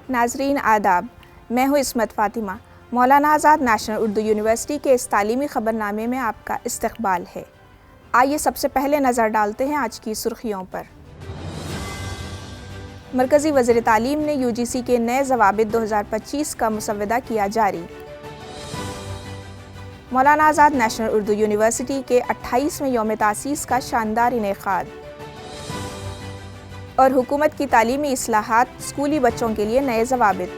ناظرین آداب، میں ہوں عصمت فاطمہ۔ مولانا آزاد نیشنل اردو یونیورسٹی کے اس تعلیمی خبرنامے میں آپ کا استقبال ہے۔ آئیے سب سے پہلے نظر ڈالتے ہیں آج کی سرخیوں پر۔ مرکزی وزیر تعلیم نے یو جی سی کے نئے ضوابط 2025 کا مسودہ کیا جاری۔ مولانا آزاد نیشنل اردو یونیورسٹی کے 28ویں یوم تاسیس کا شاندار انعقاد۔ اور حکومت کی تعلیمی اصلاحات، اسکولی بچوں کے لیے نئے ضوابط۔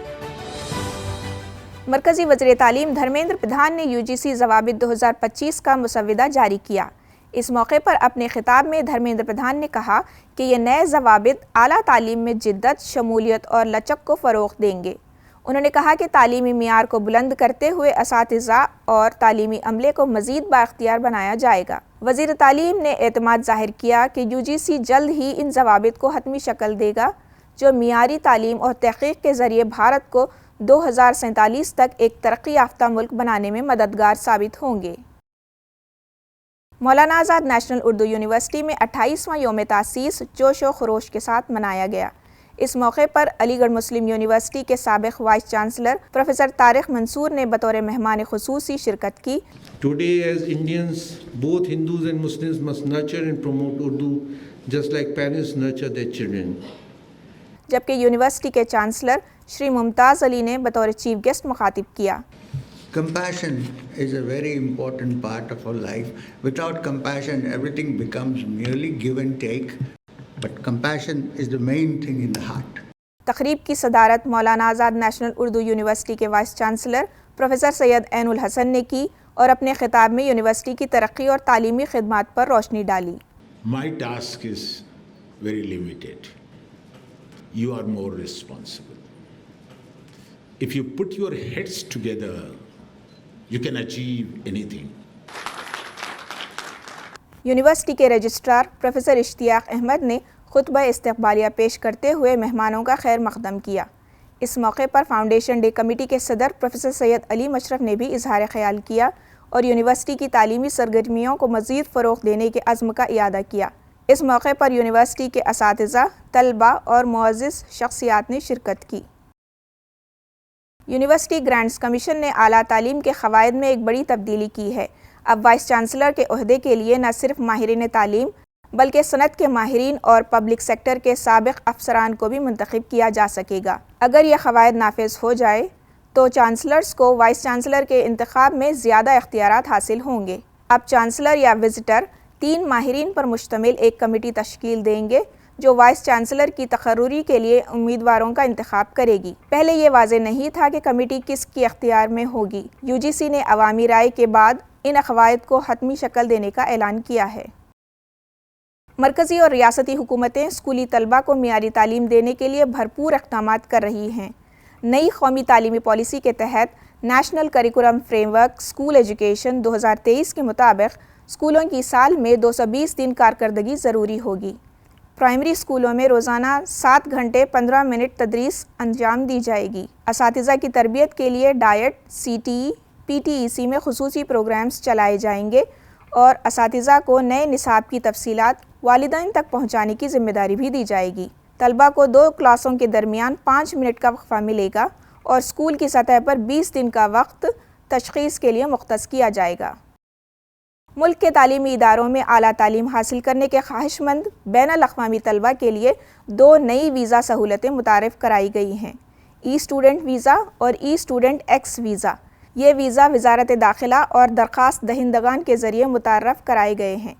مرکزی وزیر تعلیم دھرمیندر پردھان نے یو جی سی ضوابط 2025 کا مسودہ جاری کیا۔ اس موقع پر اپنے خطاب میں دھرمیندر پردھان نے کہا کہ یہ نئے ضوابط اعلیٰ تعلیم میں جدت، شمولیت اور لچک کو فروغ دیں گے۔ انہوں نے کہا کہ تعلیمی معیار کو بلند کرتے ہوئے اساتذہ اور تعلیمی عملے کو مزید بااختیار بنایا جائے گا۔ وزیر تعلیم نے اعتماد ظاہر کیا کہ یو جی سی جلد ہی ان ضوابط کو حتمی شکل دے گا جو معیاری تعلیم اور تحقیق کے ذریعے بھارت کو 2047 تک ایک ترقی یافتہ ملک بنانے میں مددگار ثابت ہوں گے۔ مولانا آزاد نیشنل اردو یونیورسٹی میں 28واں یوم تاسیس جوش و خروش کے ساتھ منایا گیا۔ اس موقع پر علی گڑھ مسلم یونیورسٹی کے سابق وائس چانسلر پروفیسر طارق منصور نے بطور مہمان خصوصی شرکت کی۔ Today as Indians, both Hindus and Muslims must nurture and promote Urdu just like parents nurture their children. جبکہ یونیورسٹی کے چانسلر شری ممتاز علی نے بطور چیف گیسٹ مخاطب کیا۔ Compassion is a very important part of our life. Without compassion, everything becomes merely give and take. But compassion is the main thing in the heart. تقریب کی صدارت Maulana Azad national Urdu university کے vice chancellor professor سید عین الحسن نے کی اور اپنے خطاب میں یونیورسٹی کی ترقی اور تعلیمی خدمات پر روشنی ڈالی۔ My task is very limited. You are more responsible. If you put your heads together, you can achieve anything. University کے رجسٹرار پروفیسر اشتیاق احمد نے خطبہ استقبالیہ پیش کرتے ہوئے مہمانوں کا خیر مقدم کیا۔ اس موقع پر فاؤنڈیشن ڈے کمیٹی کے صدر پروفیسر سید علی مشرف نے بھی اظہار خیال کیا اور یونیورسٹی کی تعلیمی سرگرمیوں کو مزید فروغ دینے کے عزم کا اعادہ کیا۔ اس موقع پر یونیورسٹی کے اساتذہ، طلباء اور معزز شخصیات نے شرکت کی۔ یونیورسٹی گرانٹس کمیشن نے اعلیٰ تعلیم کے قواعد میں ایک بڑی تبدیلی کی ہے۔ اب وائس چانسلر کے عہدے کے لیے نہ صرف ماہرین تعلیم بلکہ صنعت کے ماہرین اور پبلک سیکٹر کے سابق افسران کو بھی منتخب کیا جا سکے گا۔ اگر یہ قواعد نافذ ہو جائے تو چانسلرز کو وائس چانسلر کے انتخاب میں زیادہ اختیارات حاصل ہوں گے۔ اب چانسلر یا وزٹر 3 ماہرین پر مشتمل ایک کمیٹی تشکیل دیں گے جو وائس چانسلر کی تقرری کے لیے امیدواروں کا انتخاب کرے گی۔ پہلے یہ واضح نہیں تھا کہ کمیٹی کس کے اختیار میں ہوگی۔ یو جی سی نے عوامی رائے کے بعد ان قواعد کو حتمی شکل دینے کا اعلان کیا ہے۔ مرکزی اور ریاستی حکومتیں اسکولی طلباء کو معیاری تعلیم دینے کے لیے بھرپور اقدامات کر رہی ہیں۔ نئی قومی تعلیمی پالیسی کے تحت national curriculum frame work school education 2023 کے مطابق اسکولوں کی سال میں 220 دن کارکردگی ضروری ہوگی۔ پرائمری اسکولوں میں روزانہ 7 گھنٹے 15 منٹ تدریس انجام دی جائے گی۔ اساتذہ کی تربیت کے لیے DIET, C T E, P T E C میں خصوصی پروگرامز چلائے جائیں گے اور اساتذہ کو نئے نصاب کی تفصیلات والدین تک پہنچانے کی ذمہ داری بھی دی جائے گی۔ طلباء کو 2 کلاسوں کے درمیان 5 منٹ کا وقفہ ملے گا اور اسکول کی سطح پر 20 دن کا وقت تشخیص کے لیے مختص کیا جائے گا۔ ملک کے تعلیمی اداروں میں اعلیٰ تعلیم حاصل کرنے کے خواہش مند بین الاقوامی طلباء کے لیے 2 نئی ویزا سہولتیں متعارف کرائی گئی ہیں: ای اسٹوڈنٹ ویزا اور ای اسٹوڈنٹ ایکس ویزا۔ یہ ویزا وزارت داخلہ اور درخواست دہندگان کے ذریعے متعارف کرائے گئے ہیں۔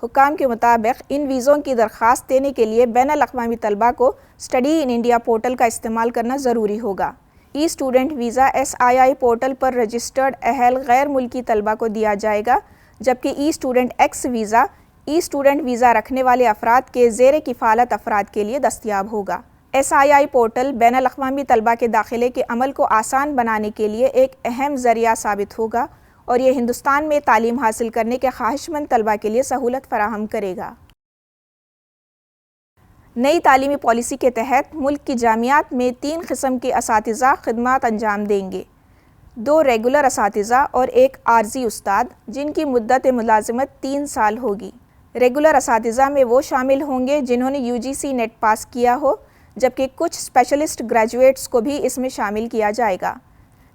حکام کے مطابق ان ویزوں کی درخواست دینے کے لیے بین الاقوامی طلباء کو اسٹڈی ان انڈیا پورٹل کا استعمال کرنا ضروری ہوگا۔ ای اسٹوڈنٹ ویزا SII پورٹل پر رجسٹرڈ اہل غیر ملکی طلباء کو دیا جائے گا، جبکہ ای اسٹوڈنٹ ایکس ویزا ای اسٹوڈنٹ ویزا رکھنے والے افراد کے زیر کفالت افراد کے لیے دستیاب ہوگا۔ SII پورٹل بین الاقوامی طلباء کے داخلے کے عمل کو آسان بنانے کے لیے ایک اہم ذریعہ ثابت ہوگا اور یہ ہندوستان میں تعلیم حاصل کرنے کے خواہش مند طلباء کے لیے سہولت فراہم کرے گا۔ نئی تعلیمی پالیسی کے تحت ملک کی جامعات میں 3 قسم کے اساتذہ خدمات انجام دیں گے: 2 ریگولر اساتذہ اور 1 عارضی استاد، جن کی مدت ملازمت 3 سال ہوگی۔ ریگولر اساتذہ میں وہ شامل ہوں گے جنہوں نے UGC نیٹ پاس کیا ہو، جبکہ کچھ اسپیشلسٹ گریجویٹس کو بھی اس میں شامل کیا جائے گا۔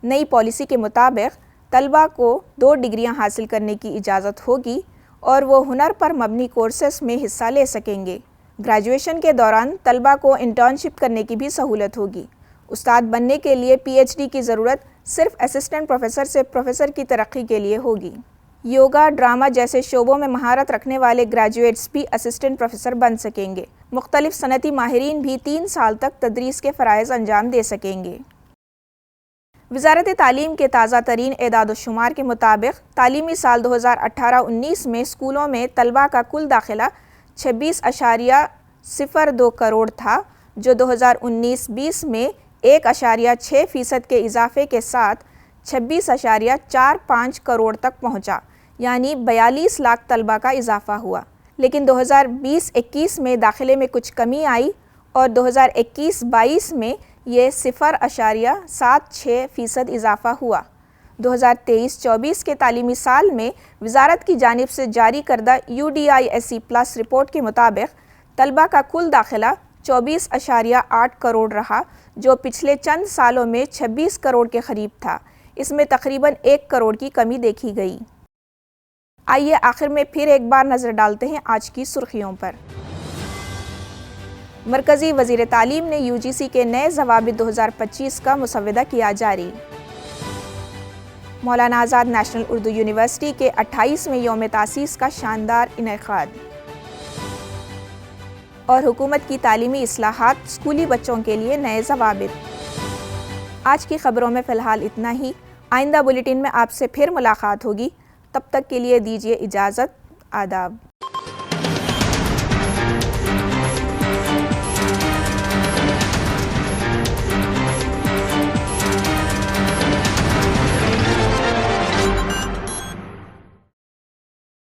نئی پالیسی کے مطابق طلبہ کو 2 ڈگریاں حاصل کرنے کی اجازت ہوگی اور وہ ہنر پر مبنی کورسز میں حصہ لے سکیں گے۔ گریجویشن کے دوران طلبہ کو انٹرنشپ کرنے کی بھی سہولت ہوگی۔ استاد بننے کے لیے پی ایچ ڈی کی ضرورت صرف اسسٹنٹ پروفیسر سے پروفیسر کی ترقی کے لیے ہوگی۔ یوگا، ڈرامہ جیسے شعبوں میں مہارت رکھنے والے گریجویٹس بھی اسسٹنٹ پروفیسر بن سکیں گے۔ مختلف صنعتی ماہرین بھی 3 سال تک تدریس کے فرائض انجام دے سکیں گے۔ وزارت تعلیم کے تازہ ترین اعداد و شمار کے مطابق تعلیمی سال 2018-19 میں اسکولوں میں طلبہ کا کل داخلہ 26.02 کروڑ تھا، جو 2019-20 میں 1.6% کے اضافے کے ساتھ 26.45 کروڑ تک پہنچا، یعنی 42 لاکھ طلبہ کا اضافہ ہوا۔ لیکن 2020-21 میں داخلے میں کچھ کمی آئی اور 2021-22 میں یہ 0.76% اضافہ ہوا۔ 2023-24 کے تعلیمی سال میں وزارت کی جانب سے جاری کردہ UDISE+ رپورٹ کے مطابق طلبہ کا کل داخلہ 24.8 کروڑ رہا، جو پچھلے چند سالوں میں 26 کروڑ کے قریب تھا۔ اس میں تقریباً 1 کروڑ کی کمی دیکھی گئی۔ آئیے آخر میں پھر ایک بار نظر ڈالتے ہیں آج کی سرخیوں پر۔ مرکزی وزیر تعلیم نے UGC کے نئے ضوابط 2025 کا مسودہ کیا جاری۔ مولانا آزاد نیشنل اردو یونیورسٹی کے 28ویں یوم تاسیس کا شاندار انعقاد۔ اور حکومت کی تعلیمی اصلاحات، اسکولی بچوں کے لیے نئے ضوابط۔ آج کی خبروں میں فی الحال اتنا ہی۔ آئندہ بلیٹن میں آپ سے پھر ملاقات ہوگی۔ تب تک کے لیے دیجیے اجازت۔ آداب۔